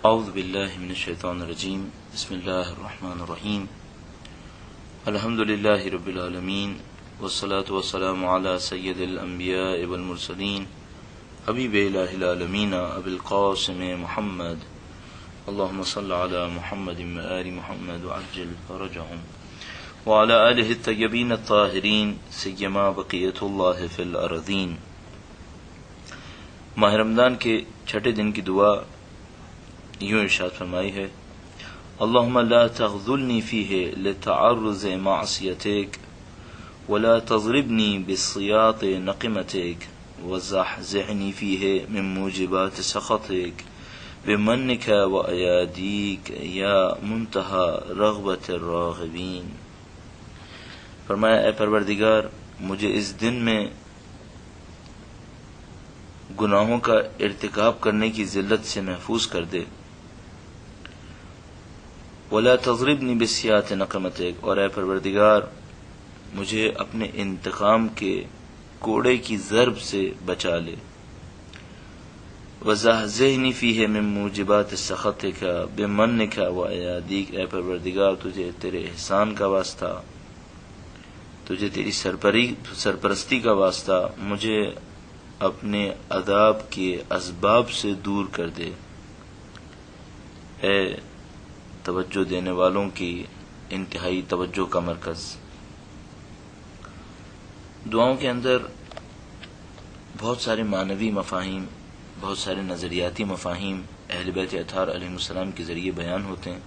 اعوذ باللہ من الشیطان الرجیم بسم اللہ الرحمن الرحیم الحمد للہ رب العالمین والصلاة والسلام علی سید الانبیاء والمرسلین حبیب الہ العالمین ابی القاسم محمد اللہم صل علی محمد وآل محمد وعجل فرجہم وعلی آلہ الطیبین الطاہرین سیما بقیت اللہ فی الارضین۔ ماہ رمضان کے چھٹے دن کی دعا یوں ارشاد فرمائی ہے: اللہم لا تخذلنی فیہ لتعرض معصیتک ولا تضربنی بالسیاط نقمتک وزحزحنی فیہ من موجبات سخطک بمنک وایادیک یا منتہی رغبت الراغبین۔ فرمایا اے پروردگار، مجھے اس دن میں گناہوں کا ارتکاب کرنے کی ذلت سے محفوظ کر دے، وَلَا تَضْرِبْنِي بِالسِّيَاطِ نَقْمَتِكَ، اور اے پروردگار مجھے اپنے انتقام کے کوڑے کی ضرب سے بچا لے، وَزَحْزِحْنِي فِيهِ مِن مُوجِبَاتِ سَخَطِكَ بِمَنِّكَ وَأَيَادِيكَ، اے پروردگار تجھے تیرے احسان کا واسطہ، تجھے تیری سرپرستی کا واسطہ مجھے اپنے عذاب کے اسباب سے دور کر دے۔ اے توجہ دینے والوں کی انتہائی توجہ کا مرکز، دعاؤں کے اندر بہت سارے معنوی مفاہیم، بہت سارے نظریاتی مفاہیم اہل بیت اطہار علیہ السلام کے ذریعے بیان ہوتے ہیں،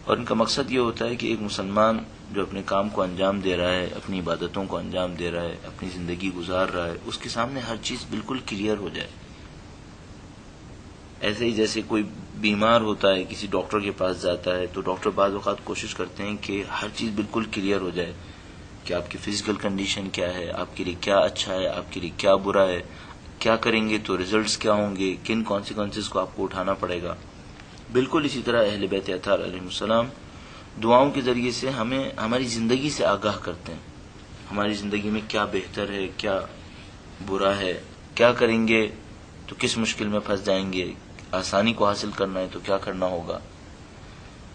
اور ان کا مقصد یہ ہوتا ہے کہ ایک مسلمان جو اپنے کام کو انجام دے رہا ہے، اپنی عبادتوں کو انجام دے رہا ہے، اپنی زندگی گزار رہا ہے، اس کے سامنے ہر چیز بالکل کلیئر ہو جائے۔ ایسے ہی جیسے کوئی بیمار ہوتا ہے، کسی ڈاکٹر کے پاس جاتا ہے، تو ڈاکٹر بعض اوقات کوشش کرتے ہیں کہ ہر چیز بالکل کلیئر ہو جائے کہ آپ کی فزیکل کنڈیشن کیا ہے، آپ کے لیے کیا اچھا ہے، آپ کے لیے کیا برا ہے، کیا کریں گے تو ریزلٹس کیا ہوں گے، کن کانسیکوینسز کو آپ کو اٹھانا پڑے گا۔ بالکل اسی طرح اہل بیت اطہار علیہ السلام دعاؤں کے ذریعے سے ہمیں ہماری زندگی سے آگاہ کرتے ہیں، ہماری زندگی میں کیا بہتر ہے، کیا برا ہے، کیا کریں گے تو کس مشکل میں پھنس جائیں گے، آسانی کو حاصل کرنا ہے تو کیا کرنا ہوگا۔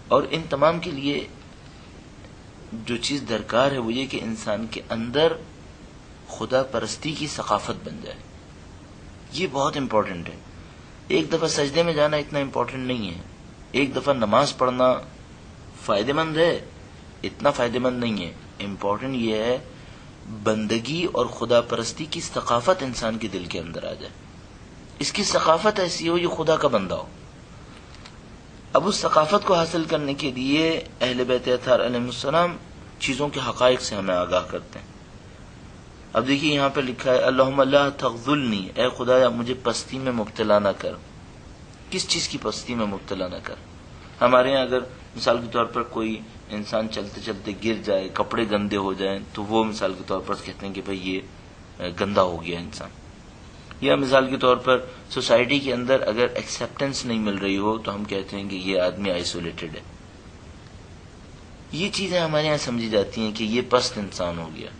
اور ان تمام کے لیے جو چیز درکار ہے وہ یہ کہ انسان کے اندر خدا پرستی کی ثقافت بن جائے۔ یہ بہت امپورٹنٹ ہے۔ ایک دفعہ سجدے میں جانا اتنا امپورٹنٹ نہیں ہے، ایک دفعہ نماز پڑھنا فائدہ مند ہے، اتنا فائدہ مند نہیں ہے۔ امپورٹنٹ یہ ہے بندگی اور خدا پرستی کی ثقافت انسان کے دل کے اندر آ جائے، اس کی ثقافت ایسی ہو یہ خدا کا بندہ ہو۔ اب اس ثقافت کو حاصل کرنے کے لیے اہل بیت اطہار علیہ السلام چیزوں کے حقائق سے ہمیں آگاہ کرتے ہیں۔ اب دیکھیے یہاں پہ لکھا ہے اللہم لا تخذلنی، اے خدایا مجھے پستی میں مبتلا نہ کر۔ کس چیز کی پستی میں مبتلا نہ کر؟ ہمارے یہاں اگر مثال کے طور پر کوئی انسان چلتے چلتے گر جائے، کپڑے گندے ہو جائیں، تو وہ مثال کے طور پر کہتے ہیں کہ بھئی یہ گندا ہو گیا انسان۔ یا مثال کے طور پر سوسائٹی کے اندر اگر ایکسیپٹنس نہیں مل رہی ہو تو ہم کہتے ہیں کہ یہ آدمی آئسولیٹڈ ہے۔ یہ چیزیں ہمارے یہاں سمجھی جاتی ہیں کہ یہ پست انسان ہو گیا۔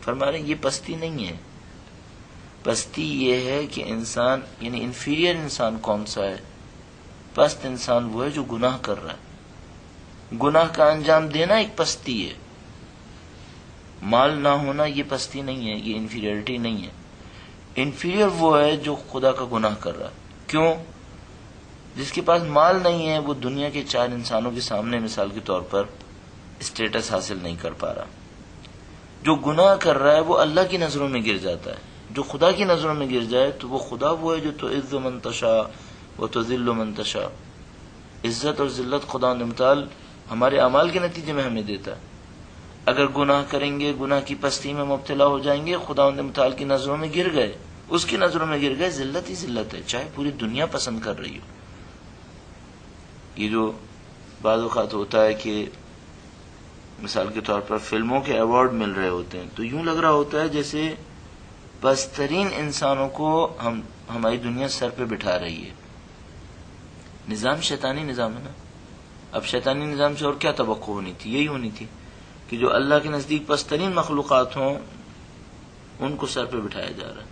فرما رہے ہیں یہ پستی نہیں ہے، پستی یہ ہے کہ انسان یعنی انفیریئر انسان کون سا ہے؟ پست انسان وہ ہے جو گناہ کر رہا ہے۔ گناہ کا انجام دینا ایک پستی ہے، مال نہ ہونا یہ پستی نہیں ہے، یہ انفیریئرٹی نہیں ہے۔ انفیریئر وہ ہے جو خدا کا گناہ کر رہا ہے۔ کیوں؟ جس کے پاس مال نہیں ہے وہ دنیا کے چار انسانوں کے سامنے مثال کے طور پر اسٹیٹس حاصل نہیں کر پا رہا۔ جو گناہ کر رہا ہے وہ اللہ کی نظروں میں گر جاتا ہے۔ جو خدا کی نظروں میں گر جائے تو وہ خدا وہ ہے جو تعز من تشاء و تذل من تشاء۔ عزت اور ذلت خدا نمتال ہمارے اعمال کے نتیجے میں ہمیں دیتا ہے۔ اگر گناہ کریں گے، گناہ کی پستی میں مبتلا ہو جائیں گے، خدا نمتال کی نظروں میں گر گئے، اس کی نظروں میں گر گئے، ذلت ہی ذلت ہے، چاہے پوری دنیا پسند کر رہی ہو۔ یہ جو بعض اوقات ہوتا ہے کہ مثال کے طور پر فلموں کے ایوارڈ مل رہے ہوتے ہیں تو یوں لگ رہا ہوتا ہے جیسے پسترین انسانوں کو ہماری دنیا سر پہ بٹھا رہی ہے۔ نظام شیطانی نظام ہے نا۔ اب شیطانی نظام سے اور کیا توقع ہونی تھی؟ یہی ہونی تھی کہ جو اللہ کے نزدیک پسترین مخلوقات ہوں ان کو سر پہ بٹھایا جا رہا ہے۔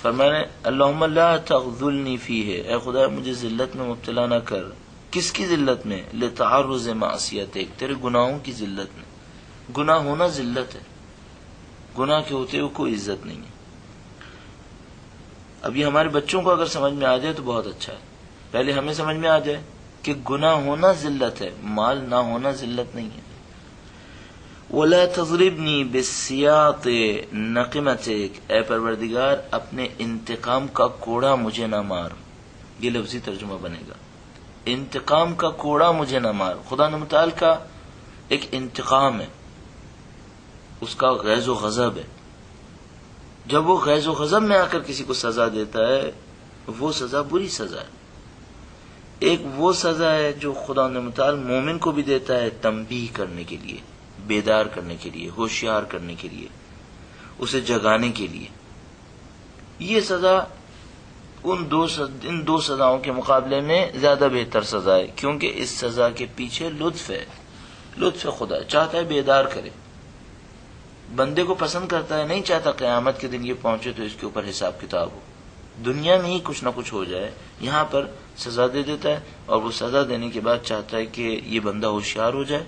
فرمانے اللہم لا تغذلنی فیہ، اے خدا مجھے ذلت میں مبتلا نہ کر. کس کی ذلت میں؟ لتعرض معصیتک، تیرے گناہوں کی ذلت میں. گناہ ہونا ذلت ہے، گناہ کے ہوتے ہوئے کوئی عزت نہیں ہے. اب یہ ہمارے بچوں کو اگر سمجھ میں آ جائے تو بہت اچھا ہے. پہلے ہمیں سمجھ میں آ جائے کہ گناہ ہونا ذلت ہے، مال نہ ہونا ذلت نہیں ہے. وَلَا تَضْرِبْنِي بِالسِّيَاطِ نَقِمَتِكَ، اے پروردگار اپنے انتقام کا کوڑا مجھے نہ مار. یہ لفظی ترجمہ بنے گا، انتقام کا کوڑا مجھے نہ مار. خدا متعال کا ایک انتقام ہے، اس کا غیظ و غضب ہے. جب وہ غیظ و غضب میں آ کر کسی کو سزا دیتا ہے وہ سزا بری سزا ہے. ایک وہ سزا ہے جو خدا متعال مومن کو بھی دیتا ہے تنبیہ کرنے کے لیے، بیدار کرنے کے لیے، ہوشیار کرنے کے لیے، اسے جگانے کے لیے. یہ سزا ان دو سزاؤں کے مقابلے میں زیادہ بہتر سزا ہے، کیونکہ اس سزا کے پیچھے لطف ہے. لطف خدا چاہتا ہے بیدار کرے، بندے کو پسند کرتا ہے، نہیں چاہتا قیامت کے دن یہ پہنچے تو اس کے اوپر حساب کتاب ہو. دنیا میں ہی کچھ نہ کچھ ہو جائے، یہاں پر سزا دے دیتا ہے، اور وہ سزا دینے کے بعد چاہتا ہے کہ یہ بندہ ہوشیار ہو جائے،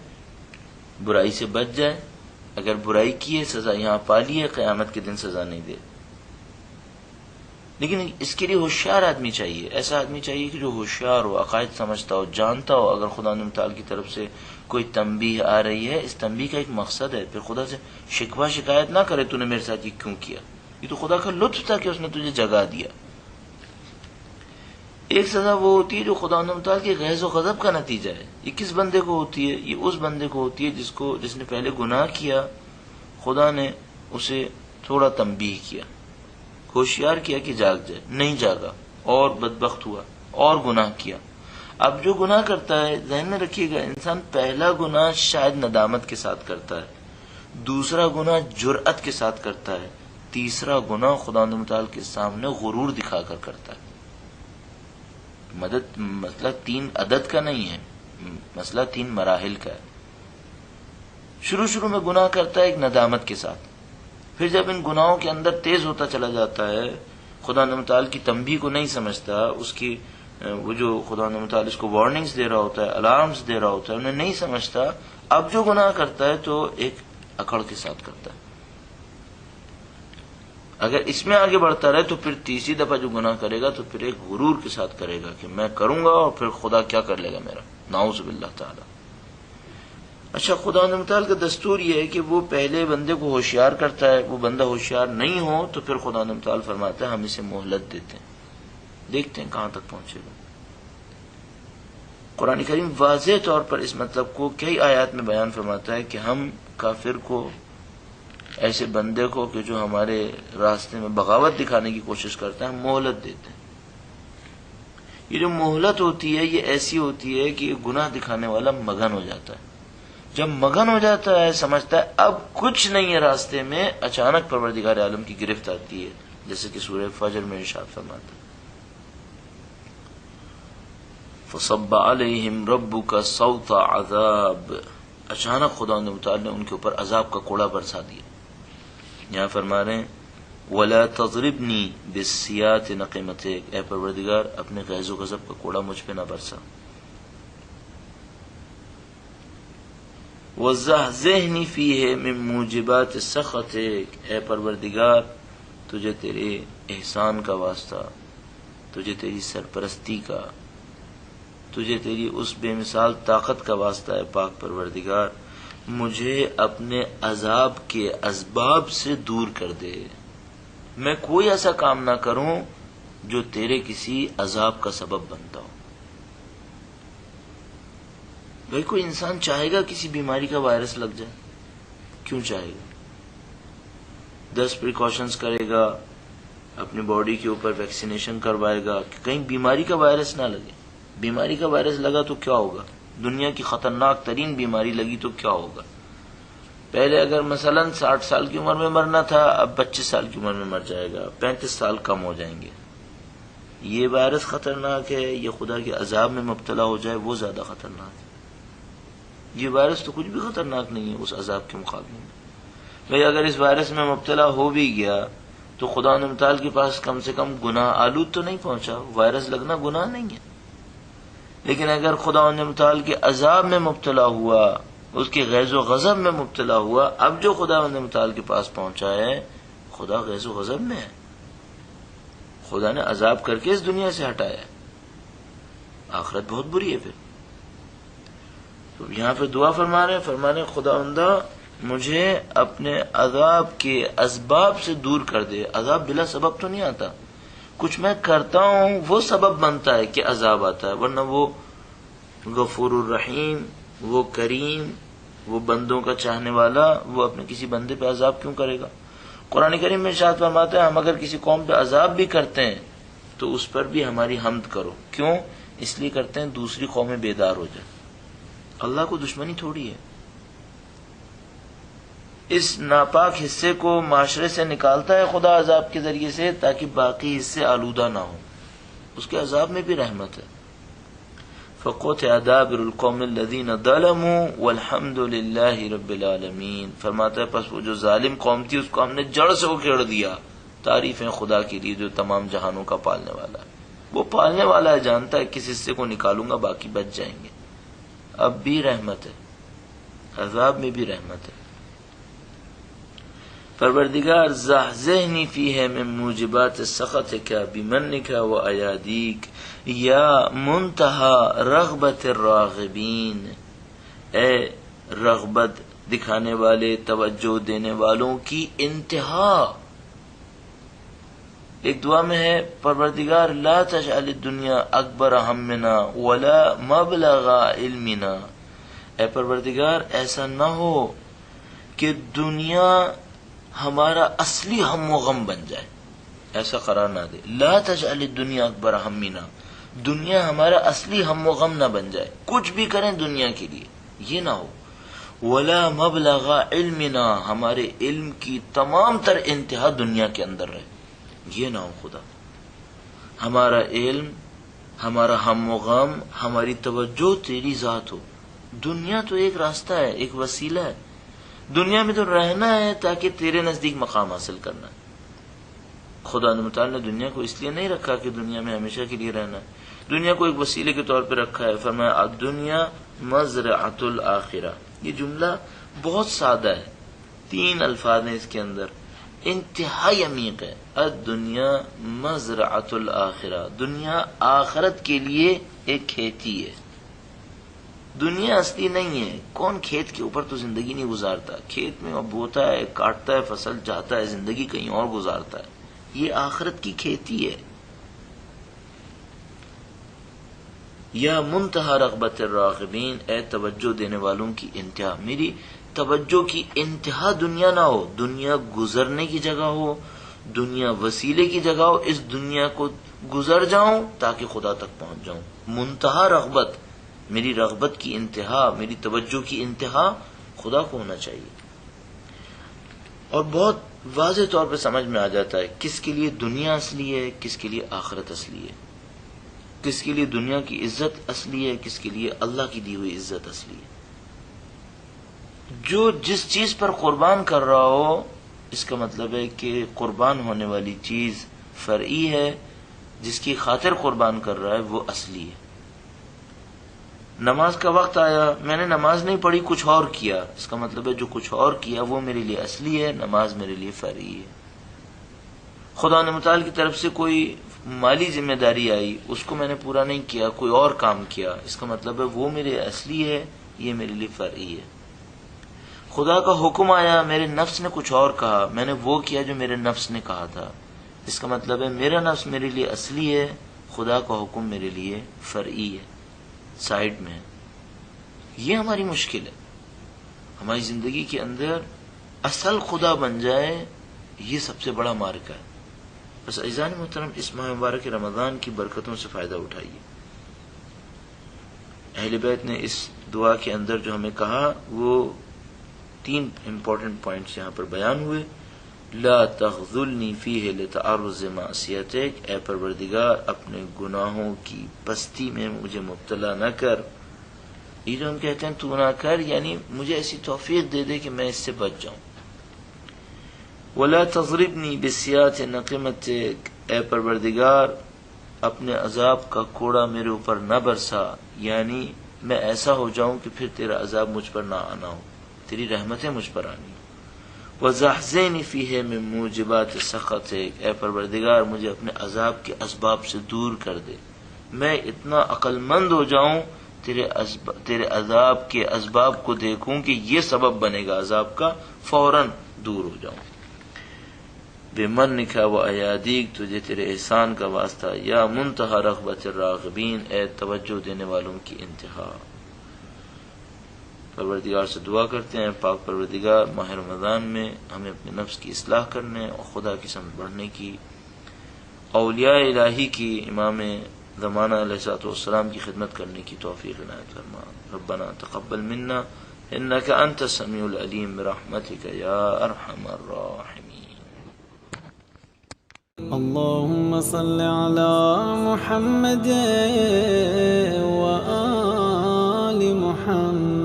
برائی سے بچ جائے. اگر برائی کی ہے سزا یہاں پا لی ہے، قیامت کے دن سزا نہیں دے. لیکن اس کے لیے ہوشیار آدمی چاہیے، ایسا آدمی چاہیے کہ جو ہوشیار ہو، عقائد سمجھتا ہو، جانتا ہو اگر خدا متعال کی طرف سے کوئی تنبیہ آ رہی ہے، اس تنبیہ کا ایک مقصد ہے. پھر خدا سے شکوہ شکایت نہ کرے تو نے میرے ساتھ یہ کیوں کیا. یہ تو خدا کا لطف تھا کہ اس نے تجھے جگا دیا. ایک سزا وہ ہوتی ہے جو خدا متعال کے غیظ و غضب کا نتیجہ ہے. یہ کس بندے کو ہوتی ہے؟ یہ اس بندے کو ہوتی ہے جس نے پہلے گناہ کیا، خدا نے اسے تھوڑا تنبیہ کیا، ہوشیار کیا کہ جاگ جائے، نہیں جاگا اور بدبخت ہوا اور گناہ کیا. اب جو گناہ کرتا ہے، ذہن میں رکھیے گا، انسان پہلا گناہ شاید ندامت کے ساتھ کرتا ہے، دوسرا گناہ جرأت کے ساتھ کرتا ہے، تیسرا گناہ خدا متعال کے سامنے غرور دکھا کر کرتا ہے. مسئلہ 3 عدد کا نہیں ہے، مسئلہ 3 مراحل کا ہے. شروع میں گناہ کرتا ہے ایک ندامت کے ساتھ، پھر جب ان گناہوں کے اندر تیز ہوتا چلا جاتا ہے، خدا متعال کی تنبیہ کو نہیں سمجھتا، اس کی وہ جو خدا متعال اس کو وارننگز دے رہا ہوتا ہے، الارمز دے رہا ہوتا ہے، انہیں نہیں سمجھتا. اب جو گناہ کرتا ہے تو ایک اکڑ کے ساتھ کرتا ہے. اگر اس میں آگے بڑھتا رہے تو پھر تیسری دفعہ جو گناہ کرے گا تو پھر ایک غرور کے ساتھ کرے گا کہ میں کروں گا اور پھر خدا کیا کر لے گا میرا، نعوذ باللہ تعالی. اچھا، خدا متعال کا دستور یہ ہے کہ وہ پہلے بندے کو ہوشیار کرتا ہے، وہ بندہ ہوشیار نہیں ہو تو پھر خدا متعال فرماتا ہے ہم اسے مہلت دیتے ہیں، دیکھتے ہیں کہاں تک پہنچے گا. قرآن کریم واضح طور پر اس مطلب کو کئی آیات میں بیان فرماتا ہے کہ ہم کافر کو، ایسے بندے کو کہ جو ہمارے راستے میں بغاوت دکھانے کی کوشش کرتا ہے، ہم مہلت دیتے ہیں. یہ جو مہلت ہوتی ہے یہ ایسی ہوتی ہے کہ گناہ دکھانے والا مگن ہو جاتا ہے. جب مگن ہو جاتا ہے، سمجھتا ہے اب کچھ نہیں ہے راستے میں، اچانک پروردگار عالم کی گرفت آتی ہے، جیسے کہ سورہ فجر میں ارشاد فرماتا ہے فَصَبَّ عَلَيْهِمْ رَبُّكَ صَوْتَ عَذَابٍ. اچانک خدا متعال نے ان کے اوپر عذاب کا کوڑا برسا دیا. یہاں فرما رہے ہیں وَلَا تَضْرِبْنِي بِالسِّيَاطِ نَقِمَتِكَ، اے پروردگار اپنے غیظ و غضب کا کوڑا مجھ پہ نہ برسا. وَزَحْزِحْنِي فِيهِ مِن مُوجِبَاتِ سَخَطِكَ، اے پروردگار تجھے تیرے احسان کا واسطہ، تجھے تیری سرپرستی کا، تجھے تیری اس بے مثال طاقت کا واسطہ ہے پاک پروردگار، مجھے اپنے عذاب کے اسباب سے دور کر دے. میں کوئی ایسا کام نہ کروں جو تیرے کسی عذاب کا سبب بنتا ہو. بھائی کوئی انسان چاہے گا کسی بیماری کا وائرس لگ جائے؟ کیوں چاہے گا؟ 10 پریکاشنز کرے گا، اپنی باڈی کے اوپر ویکسینیشن کروائے گا کہ کہیں بیماری کا وائرس نہ لگے. بیماری کا وائرس لگا تو کیا ہوگا؟ دنیا کی خطرناک ترین بیماری لگی تو کیا ہوگا؟ پہلے اگر مثلا 60 سال کی عمر میں مرنا تھا، اب 25 سال کی عمر میں مر جائے گا، 35 سال کم ہو جائیں گے. یہ وائرس خطرناک ہے، یہ خدا کے عذاب میں مبتلا ہو جائے وہ زیادہ خطرناک ہے. یہ وائرس تو کچھ بھی خطرناک نہیں ہے اس عذاب کے مقابلے میں. بھئی اگر اس وائرس میں مبتلا ہو بھی گیا تو خدا متعال کے پاس کم سے کم گناہ آلود تو نہیں پہنچا، وائرس لگنا گناہ نہیں ہے. لیکن اگر خدا متعال کے عذاب میں مبتلا ہوا، اس کے غیظ و غضب میں مبتلا ہوا، اب جو خدا متعال کے پاس پہنچا ہے خدا غیظ و غضب میں ہے، خدا نے عذاب کر کے اس دنیا سے ہٹایا ہے. آخرت بہت بری ہے. پھر تو یہاں پہ دعا فرما رہے خداوندا مجھے اپنے عذاب کے اسباب سے دور کر دے. عذاب بلا سبب تو نہیں آتا، کچھ میں کرتا ہوں وہ سبب بنتا ہے کہ عذاب آتا ہے، ورنہ وہ غفور الرحیم، وہ کریم، وہ بندوں کا چاہنے والا، وہ اپنے کسی بندے پہ عذاب کیوں کرے گا؟ قرآن کریم میں ارشاد فرماتا ہے ہم اگر کسی قوم پہ عذاب بھی کرتے ہیں تو اس پر بھی ہماری حمد کرو. کیوں؟ اس لیے کرتے ہیں دوسری قومیں بیدار ہو جائیں. اللہ کو دشمنی تھوڑی ہے. اس ناپاک حصے کو معاشرے سے نکالتا ہے خدا عذاب کے ذریعے سے تاکہ باقی حصے آلودہ نہ ہوں. اس کے عذاب میں بھی رحمت ہے. فَقُطِعَ دَابِرُ الْقَوْمِ الَّذِينَ ظَلَمُوا وَالْحَمْدُ لِلَّهِ رَبِّ الْعَالَمِينَ. فرماتا ہے پس وہ جو ظالم قوم تھی اس کو ہم نے جڑ سے اکھیڑ دیا. تعریفیں خدا کے لیے جو تمام جہانوں کا پالنے والا ہے. وہ پالنے والا ہے، جانتا ہے کس حصے کو نکالوں گا باقی بچ جائیں گے. اب بھی رحمت ہے، عذاب میں بھی رحمت ہے. پروردگار زحزحنی فیہ من موجبات سخطک بمنک و ایادیک یا منتہا رغبت الراغبین. اے رغبت دکھانے والے، توجہ دینے والوں کی انتہا. ایک دعا میں ہے پروردگار لا تجعل الدنیا اکبر ہمنا ولا مبلغ علمنا. اے پروردگار ایسا نہ ہو کہ دنیا ہمارا اصلی ہم و غم بن جائے، ایسا قرار نہ دے. لا تجعل الدنیا اکبر ہمنا، دنیا ہمارا اصلی ہم و غم نہ بن جائے. کچھ بھی کریں دنیا کے لیے یہ نہ ہو. ولا مبلغ علمنا، ہمارے علم کی تمام تر انتہا دنیا کے اندر رہے، یہ نہ ہو خدا. ہمارا علم، ہمارا ہم و غم، ہماری توجہ تیری ذات ہو. دنیا تو ایک راستہ ہے، ایک وسیلہ ہے. دنیا میں تو رہنا ہے تاکہ تیرے نزدیک مقام حاصل کرنا ہے. خدا متعال نے دنیا کو اس لیے نہیں رکھا کہ دنیا میں ہمیشہ کے لیے رہنا ہے. دنیا کو ایک وسیلے کے طور پہ رکھا ہے. فرمایا الدنیا مزرعۃ الآخرہ. یہ جملہ بہت سادہ ہے، 3 الفاظ ہیں اس کے اندر، انتہائی عمیق ہے. الدنیا مزرعۃ الآخرہ، دنیا آخرت کے لیے ایک کھیتی ہے. دنیا اصلی نہیں ہے. کون کھیت کے اوپر تو زندگی نہیں گزارتا؟ کھیت میں بوتا ہے، کاٹتا ہے، فصل جاتا ہے، زندگی کہیں اور گزارتا ہے. یہ آخرت کی کھیتی ہے. یا منتہا رغبت الراغبین، اے توجہ دینے والوں کی انتہا. میری توجہ کی انتہا دنیا نہ ہو، دنیا گزرنے کی جگہ ہو، دنیا وسیلے کی جگہ ہو. اس دنیا کو گزر جاؤں تاکہ خدا تک پہنچ جاؤں. منتہا رغبت، میری رغبت کی انتہا، میری توجہ کی انتہا خدا کو ہونا چاہیے. اور بہت واضح طور پہ سمجھ میں آ جاتا ہے کس کے لیے دنیا اصلی ہے، کس کے لیے آخرت اصلی ہے، کس کے لیے دنیا کی عزت اصلی ہے، کس کے لیے اللہ کی دی ہوئی عزت اصلی ہے. جو جس چیز پر قربان کر رہا ہو اس کا مطلب ہے کہ قربان ہونے والی چیز فرعی ہے، جس کی خاطر قربان کر رہا ہے وہ اصلی ہے. نماز کا وقت آیا، میں نے نماز نہیں پڑھی، کچھ اور کیا، اس کا مطلب ہے جو کچھ اور کیا وہ میرے لیے اصلی ہے، نماز میرے لیے فرعی ہے. خدا متعال کی طرف سے کوئی مالی ذمہ داری آئی، اس کو میں نے پورا نہیں کیا، کوئی اور کام کیا، اس کا مطلب ہے وہ میرے اصلی ہے، یہ میرے لیے فرعی ہے. خدا کا حکم آیا، میرے نفس نے کچھ اور کہا، میں نے وہ کیا جو میرے نفس نے کہا تھا، اس کا مطلب ہے میرا نفس میرے لیے اصلی ہے، خدا کا حکم میرے لیے فرعی ہے، سائیڈ میں ہے. یہ ہماری مشکل ہے. ہماری زندگی کے اندر اصل خدا بن جائے، یہ سب سے بڑا مارکا ہے. بس عزیزان محترم، اس ماہ مبارک رمضان کی برکتوں سے فائدہ اٹھائیے. اہل بیت نے اس دعا کے اندر جو ہمیں کہا وہ 3 امپورٹنٹ پوائنٹس یہاں پر بیان ہوئے. لا تخذلنی فیہ لتعرض معصیتک، اے پروردگار اپنے گناہوں کی پستی میں مجھے مبتلا نہ کر. یہ جو ہم کہتے ہیں تو نہ کر، یعنی مجھے ایسی توفیق دے دے کہ میں اس سے بچ جاؤں. ولا تضربنی بسیات نقمتک، اے پروردگار اپنے عذاب کا کوڑا میرے اوپر نہ برسا، یعنی میں ایسا ہو جاؤں کہ پھر تیرا عذاب مجھ پر نہ آنا ہو، تیری رحمتیں مجھ پر آنی ہو۔ وَزَحْزِنِ فِيهِ مِن مُوجِبَاتِ سَخَطِكَ، اے پروردگار مجھے اپنے عذاب کے اسباب سے دور کر دے، میں اتنا عقل مند ہو جاؤں تیرے عذاب کے اسباب کو دیکھوں کہ یہ سبب بنے گا عذاب کا، فوراً دور ہو جاؤں۔ بِمَنِّكَ وَأَيَادِيكَ، تجھے تیرے احسان کا واسطہ، یا منتہا رغبت الراغبین، اے توجہ دینے والوں کی انتہا۔ پروردگار سے دعا کرتے ہیں، پاک پروردگار ماہ رمضان میں ہمیں اپنے نفس کی اصلاح کرنے اور خدا کی سمجھ بڑھنے کی، اولیاء الہی کی، امام زمانہ علیہ السلام کی خدمت کرنے کی توفیق عنایت فرما۔ ربنا تقبل منا انک انت السمیع العلیم برحمتک یا ارحم الراحمین۔ اللهم صل على محمد وآل محمد